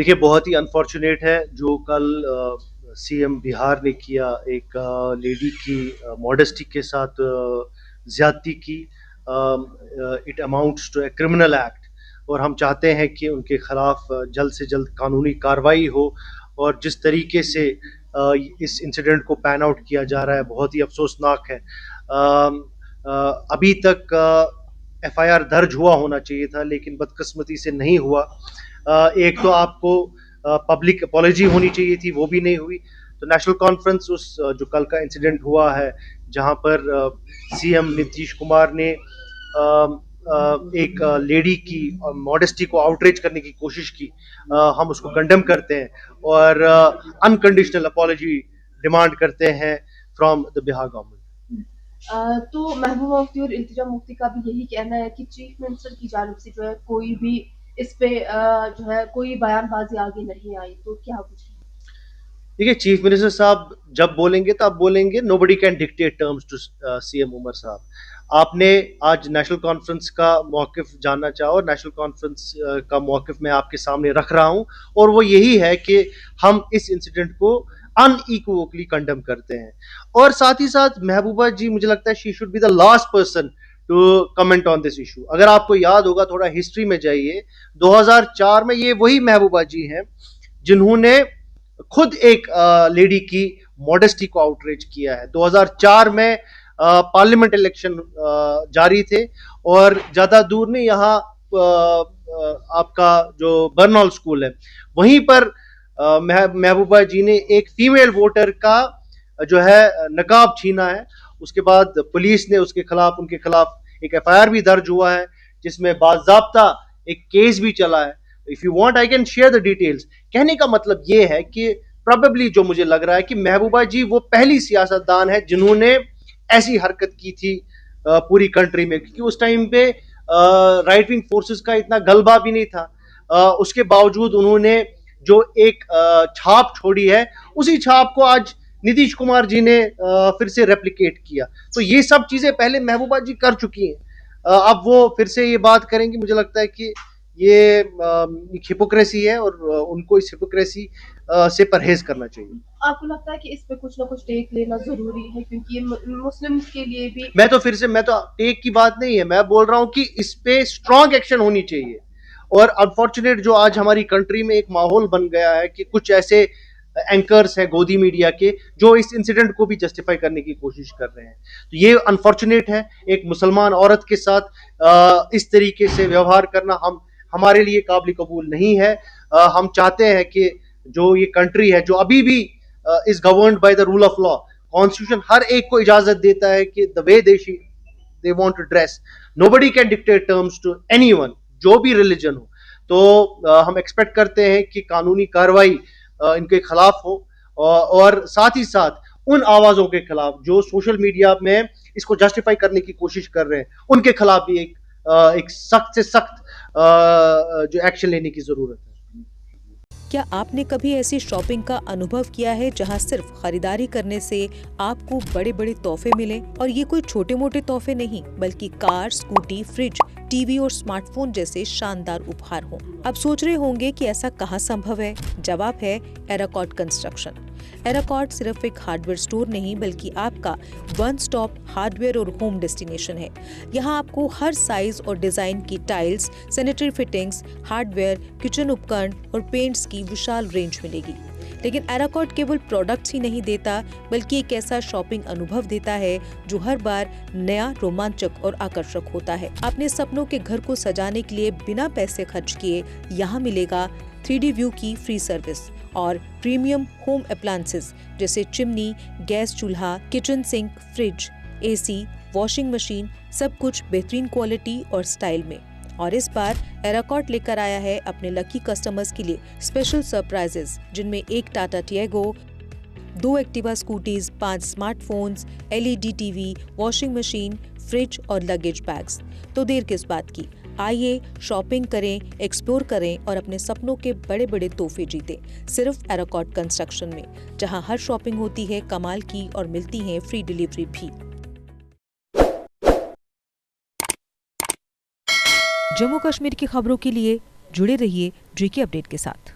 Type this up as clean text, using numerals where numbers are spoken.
देखिए, बहुत ही अनफॉर्चुनेट है जो कल सीएम बिहार ने किया, एक लेडी की मॉडेस्टी के साथ ज्यादती की। It amounts to a criminal act और हम चाहते हैं कि उनके खिलाफ जल्द से जल्द कानूनी कार्रवाई हो। और जिस तरीके से इस इंसिडेंट को पैन आउट किया जा रहा है, बहुत ही अफसोसनाक है। अभी तक एफआईआर दर्ज हुआ होना चाहिए था, लेकिन बदकिस्मती से नहीं हुआ। एक तो आपको पब्लिक अपॉलॉजी होनी चाहिए थी, वो भी नहीं हुई। तो नेशनल कॉन्फ्रेंस उस जो कल का इंसिडेंट हुआ है, जहां पर सीएम नीतीश कुमार ने एक लेडी की मॉडेस्टी को आउटरीच करने की कोशिश की, हम उसको कंडेम करते हैं और अनकंडीशनल अपॉलॉजी डिमांड करते हैं फ्रॉम द बिहार गवर्नमेंट। तो महबूबा मुफ्ती और इल्तिजा मुफ्ती का भी यही कहना है कि चीफ मिनिस्टर की जानिब से जो है कोई भी इस पे जो है कोई बयानबाजी आगे नहीं आई, तो क्या कुछ है? देखिए, चीफ मिनिस्टर साहब जब बोलेंगे तब बोलेंगे, nobody can dictate terms to CM Omar साहब। आपने आज नेशनल कॉन्फ्रेंस का मौकिफ जानना चाहा और नेशनल कॉन्फ्रेंस का मौकिफ मैं आपके सामने रख रहा हूं, और वो यही है कि हम इस इंसिडेंट को अनइक्वोकली कंडेम करते हैं। और साथ ही साथ महबूबा जी, मुझे लगता है she should be the last person to comment on this issue. अगर आपको याद होगा, थोड़ा हिस्ट्री में जाइए, 2004 में ये वही महबूबा जी हैं जिन्होंने खुद एक लेडी की मॉडेस्टी को आउटरीच किया है। 2004 में पार्लियामेंट इलेक्शन जारी थे और ज्यादा दूर नहीं, यहाँ आपका जो बर्नॉल स्कूल है, वहीं पर महबूबा जी ने एक फीमेल वोटर का जो है नकाब छीना है। उसके बाद पुलिस ने उसके खिलाफ, उनके खिलाफ एक एफआईआर भी दर्ज हुआ है, जिसमें बाज़ाब्ता एक केस भी चला है। If you want I can share the details. कहने का मतलब ये है कि प्रोबेबली जो मुझे लग रहा है कि महबूबा जी वो पहली सियासतदान है जिन्होंने ऐसी हरकत की थी पूरी कंट्री में, क्योंकि उस टाइम पे राइट विंग फोर्सेस का इतना गलबा भी नहीं था। उसके बावजूद उन्होंने जो एक छाप छोड़ी है, उसी छाप को आज नीतीश कुमार जी ने फिर से रेप्लिकेट किया। तो ये सब चीजें पहले महबूबा जी कर चुकी हैं, अब वो फिर से ये बात करेंगी। मुझे लगता है कि ये एक हिपोक्रेसी है और उनको इस हिपोक्रेसी से परहेज करना चाहिए। आपको लगता है कि इस पे कुछ ना कुछ टेक लेना जरूरी है, क्योंकि ये मुस्लिम्स के लिए भी। मैं तो टेक की बात नहीं है, मैं बोल रहा हूं कि इस पे स्ट्रांग एक्शन होनी चाहिए। और अनफॉर्चुनेट जो आज हमारी कंट्री में एक माहौल बन गया है कि कुछ ऐसे एंकर्स हैं गोदी मीडिया के जो इस इंसिडेंट को भी जस्टिफाई करने की कोशिश कर रहे हैं। तो ये अनफॉर्चुनेट है, एक मुसलमान औरत के साथ इस तरीके से व्यवहार करना हमारे लिए काबिल कबूल नहीं है। हम चाहते हैं कि जो ये कंट्री है, जो अभी भी is governed by the rule of law, constitution हर एक को इजाजत देता है कि the way they want to dress, nobody can dictate terms to anyone, जो भी रिलीजन हो। तो हम एक्सपेक्ट करते हैं कि कानूनी कार्रवाई इनके खिलाफ हो, और साथ ही साथ उन आवाजों के खिलाफ जो सोशल मीडिया में इसको जस्टिफाई करने की कोशिश कर रहे हैं, उनके खिलाफ भी एक सख्त से सख्त जो एक्शन लेने की जरूरत है। क्या आपने कभी ऐसी शॉपिंग का अनुभव किया है जहां सिर्फ खरीदारी करने से आपको बड़े बड़े तोहफे मिले? और ये कोई छोटे मोटे तोहफे नहीं, बल्कि कार, स्कूटी, फ्रिज, टीवी और स्मार्टफोन जैसे शानदार उपहार हों। अब सोच रहे होंगे कि ऐसा कहाँ संभव है? जवाब है एराकॉट कंस्ट्रक्शन। एराकॉट सिर्फ एक हार्डवेयर स्टोर नहीं, बल्कि आपका वन स्टॉप हार्डवेयर और होम डेस्टिनेशन है। यहाँ आपको हर साइज और डिजाइन की tiles, sanitary fittings, hardware, kitchen उपकरण और पेंट्स की विशाल रेंज मिलेगी। लेकिन एराकॉट केवल प्रोडक्ट्स ही नहीं देता, बल्कि एक ऐसा शॉपिंग अनुभव देता है जो हर बार नया, रोमांचक और आकर्षक होता है। अपने सपनों के घर को सजाने के लिए बिना पैसे खर्च किए यहाँ मिलेगा 3D व्यू की फ्री सर्विस और प्रीमियम होम अप्लायंसेस जैसे चिमनी, गैस चूल्हा, kitchen sink, fridge, AC, washing machine, सब कुछ बेहतरीन क्वालिटी और स्टाइल में। और इस बार एराकॉट लेकर आया है अपने लकी कस्टमर्स के लिए स्पेशल सरप्राइजेस, जिनमें एक Tata Tiago, 2 Activa scooties, 5 smartphones, LED TV, washing machine, fridge और लगेज बैग्स। तो देर किस बात की, आइए शॉपिंग करें, एक्सप्लोर करें और अपने सपनों के बड़े बड़े तोहफे जीतें, सिर्फ एराकॉट कंस्ट्रक्शन में, जहां हर शॉपिंग होती है कमाल की और मिलती है फ्री डिलीवरी भी। जम्मू कश्मीर की खबरों के लिए जुड़े रहिए JK अपडेट के साथ।